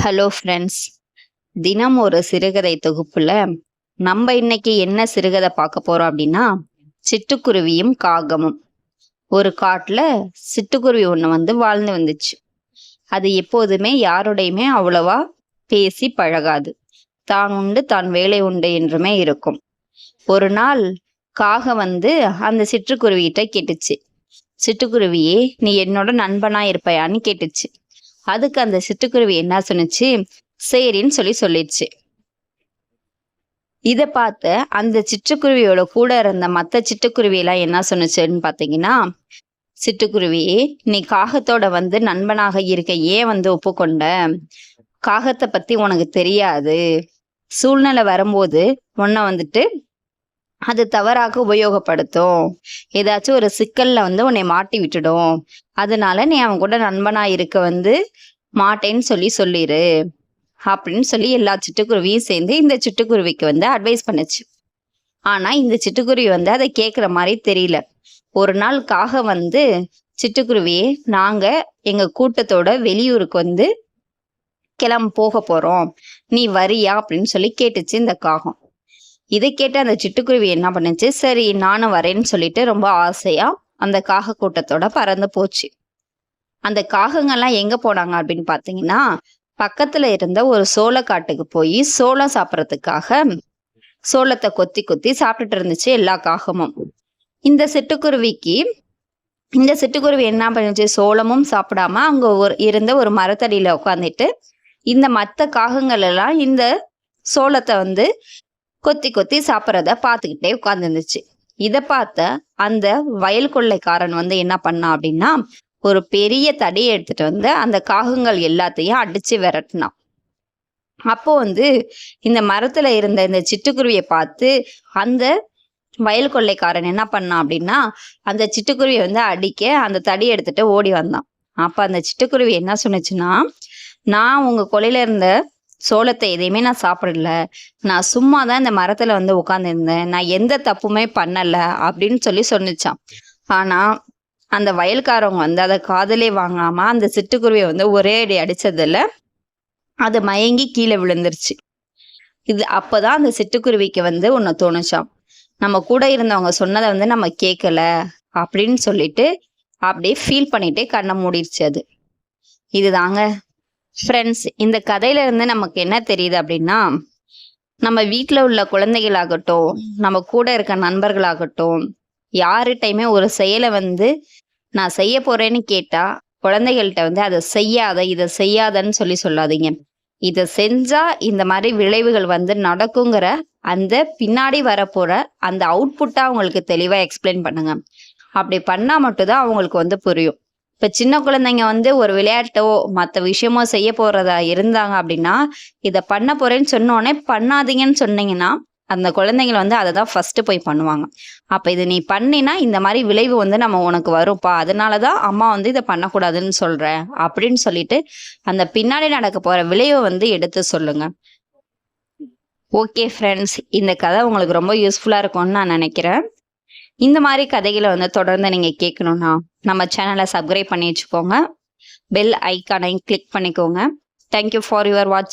Hello friends, தினம் ஒரு சிறுகதை தொகுப்புல நம்ம இன்னைக்கு என்ன சிறுகதை பார்க்க போறோம் அப்படின்னா, சிட்டுக்குருவியும் காகமும். ஒரு காட்டுல சிட்டுக்குருவி ஒண்ணு வாழ்ந்து வந்துச்சு. அது எப்போதுமே யாரோடையுமே அவ்வளவா பேசி பழகாது. தான் உண்டு தான் வேலை உண்டு என்றுமே இருக்கும். ஒரு நாள் காகம் அந்த சிட்டுக்குருவிகிட்ட கேட்டுச்சு, சிட்டுக்குருவியே நீ என்னோட நண்பனா இருப்பையான்னு கேட்டுச்சு. அதுக்கு அந்த சிட்டுக்குருவி என்ன சொன்னுச்சு, சரின்னு சொல்லிடுச்சு. இத பார்த்த அந்த சிட்டுக்குருவியோட கூட இருந்த மத்த சிட்டுக்குருவி எல்லாம் என்ன சொன்னுச்சுன்னு பாத்தீங்கன்னா, சிட்டுக்குருவியே நீ காகத்தோட நண்பனாக இருக்க ஏன் ஒப்புக்கொண்ட? காகத்தை பத்தி உனக்கு தெரியாது. சூழ்நிலை வரும்போது உன்னை அது தவறாக உபயோகப்படுத்தும். ஏதாச்சும் ஒரு சிக்கல்ல உன்னை மாட்டி விட்டுடும். அதனால நீ அவன் கூட நண்பனா இருக்க மாட்டேன்னு சொல்லிரு அப்படின்னு எல்லா சிட்டுக்குருவியும் சேர்ந்து இந்த சிட்டுக்குருவிக்கு அட்வைஸ் பண்ணுச்சு. ஆனா இந்த சிட்டுக்குருவி அதை கேட்குற மாதிரி தெரியல. ஒரு நாள் காகம் சிட்டுக்குருவியே நாங்க எங்க கூட்டத்தோட வெளியூருக்கு போக போறோம், நீ வரியா அப்படின்னு கேட்டுச்சு இந்த காகம். இதை கேட்டு அந்த சிட்டுக்குருவி என்ன பண்ணுச்சு, சரி நானும் வரேன்னு சொல்லிட்டு ரொம்ப ஆசையா அந்த காக கூட்டத்தோட பறந்து போச்சு. அந்த காகங்கள்லாம் எங்க போனாங்க அப்படின்னு பாத்தீங்கன்னா, பக்கத்துல இருந்த ஒரு சோளக்காட்டுக்கு போய் சோளம் சாப்பிட்றதுக்காக சோளத்தை கொத்தி கொத்தி சாப்பிட்டுட்டு இருந்துச்சு எல்லா காகமும். இந்த சிட்டுக்குருவி என்ன பண்ணுச்சு, சோளமும் சாப்பிடாம அங்க இருந்த ஒரு மரத்தடியில உட்காந்துட்டு இந்த மற்ற காகங்கள் எல்லாம் இந்த சோளத்தை கொத்தி கொத்தி சாப்பிட்றத பார்த்துக்கிட்டே உட்கார்ந்துருந்துச்சு. இதை பார்த்த அந்த வயல் கொள்ளைக்காரன் என்ன பண்ணான் அப்படின்னா, ஒரு பெரிய தடியை எடுத்துட்டு அந்த காகங்கள் எல்லாத்தையும் அடிச்சு விரட்டினான். அப்போ இந்த மரத்துல இருந்த இந்த சிட்டுக்குருவியை பார்த்து அந்த வயல் கொள்ளைக்காரன் என்ன பண்ணான் அப்படின்னா, அந்த சிட்டுக்குருவியை அடிக்க அந்த தடியை எடுத்துட்டு ஓடி வந்தான். அப்ப அந்த சிட்டுக்குருவி என்ன சொன்னுச்சுன்னா, நான் உங்க கொலையில இருந்த சோளத்தை எதையுமே நான் சாப்பிடல, நான் சும்மா தான் இந்த மரத்துல உட்கார்ந்துருந்தேன், நான் எந்த தப்புமே பண்ணல அப்படின்னு சொன்னிச்சான். ஆனா அந்த வயல்காரவங்க அதை காதலே வாங்காம அந்த சிட்டுக்குருவியை ஒரே அடி அடிச்சதுல அது மயங்கி கீழே விழுந்துருச்சு. இது அப்பதான் அந்த சிட்டுக்குருவிக்கு ஒன்னு தோணுச்சாம், நம்ம கூட இருந்தவங்க சொன்னதை நம்ம கேட்கல அப்படின்னு சொல்லிட்டு அப்படியே ஃபீல் பண்ணிட்டே கண்ணை மூடிடுச்சு அது. இதுதாங்க ஃப்ரெண்ட்ஸ், இந்த கதையில இருந்து நமக்கு என்ன தெரியுது அப்படின்னா, நம்ம வீட்டுல உள்ள குழந்தைகளாகட்டும், நம்ம கூட இருக்க நண்பர்களாகட்டும், யார்கிட்டையுமே ஒரு செயலை நான் செய்ய போறேன்னு கேட்டா குழந்தைகள்கிட்ட அதை செய்யாத, இதை செய்யாதன்னு சொல்லாதீங்க. இதை செஞ்சா இந்த மாதிரி விளைவுகள் நடக்குங்கிற அந்த பின்னாடி வரப்போற அந்த அவுட்புட்டா அவங்களுக்கு தெளிவா எக்ஸ்பிளைன் பண்ணுங்க. அப்படி பண்ணா மட்டும்தான் அவங்களுக்கு புரியும். இப்ப சின்ன குழந்தைங்க ஒரு விளையாட்டோ மற்ற விஷயமோ செய்ய போறதா இருந்தாங்க அப்படின்னா, இதை பண்ண போறேன்னு சொன்னோடனே பண்ணாதீங்கன்னு சொன்னீங்கன்னா அந்த குழந்தைங்க அதை தான் ஃபர்ஸ்ட் போய் பண்ணுவாங்க. அப்ப இது நீ பண்ணினா இந்த மாதிரி விளைவு நம்ம உனக்கு வரும்ப்பா, அதனாலதான் அம்மா இதை பண்ணக்கூடாதுன்னு சொல்றேன் அப்படின்னு சொல்லிட்டு அந்த பின்னாடி நடக்க போற விளைவை எடுத்து சொல்லுங்க. ஓகே ஃப்ரெண்ட்ஸ், இந்த கதை உங்களுக்கு ரொம்ப யூஸ்ஃபுல்லா இருக்கும்னு நான் நினைக்கிறேன். இந்த மாதிரி கதைகளை தொடர்ந்து நீங்க கேட்கணும்னா நம்ம சேனலை சப்ஸ்கிரைப் பண்ணி வச்சுக்கோங்க, பெல் ஐக்கானை கிளிக் பண்ணிக்கோங்க. Thank you for your watch.